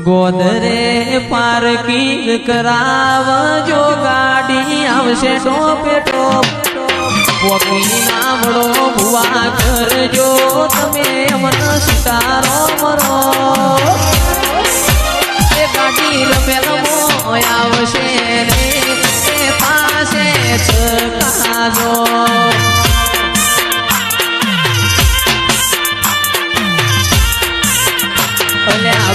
ગોદરે parking કરાવજો ગાડી આવશે ટોપે ટોપ પોકી નામડો ભુવા કરજો તમે મન સિતારો મરો એ ગાડી રમે રમો આવશે રે એ પાસે ચકાજો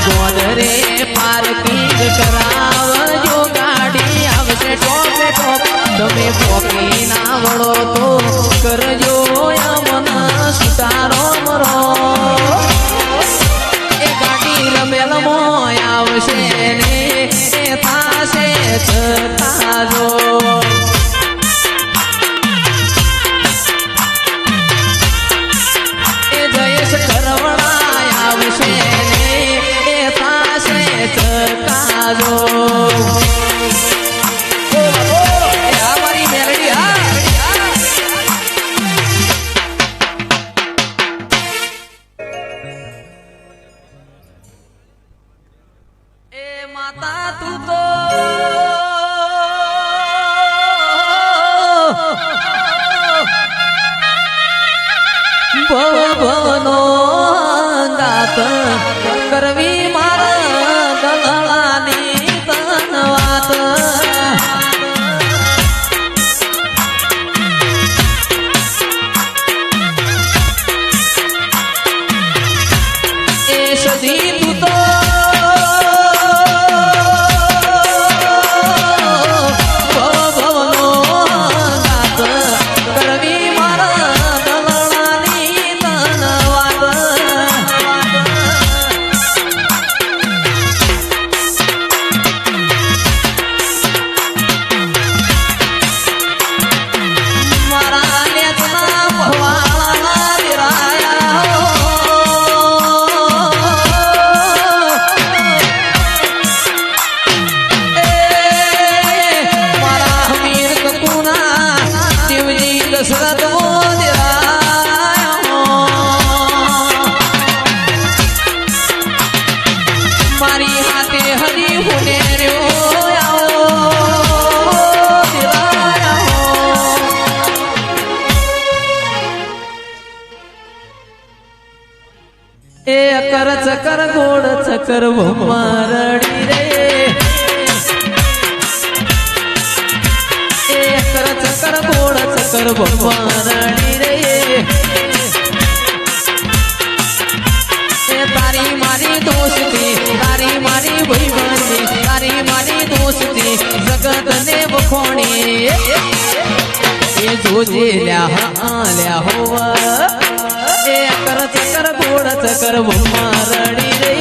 ગોદરે પાર્કિંગ કરાવજો ગાડી આવશે ટોપે ટોપ તમે પોકી ના વળો તો કરજો મન સુતારો મરો એ ગાડી રમેલમો આવશે ને એ થાશે છતાજો એ જયેશ કરવડા આવશે ચકાજો મારી મેલડી એ માતા તું તો ભવનો દાત કરવી મારા દલાની તન વાત એ સદી તું તો ભવનો દાત કરવી મારા દલાની તન વાત મારી હાથે હરી હુને એ કર ચકર ગોળ ચકર ભમારડી રે એ કર ચકર ગોળ ચકર ભમારડી રે તારી મારી દોસ્તી તારી મારી ભાઈબંધી તારી મારી દોસ્તી જગત ને વખોણી એ જોજે લ્યા હોવા એ કર ચકર ગોળ ચકર ભમારડી રે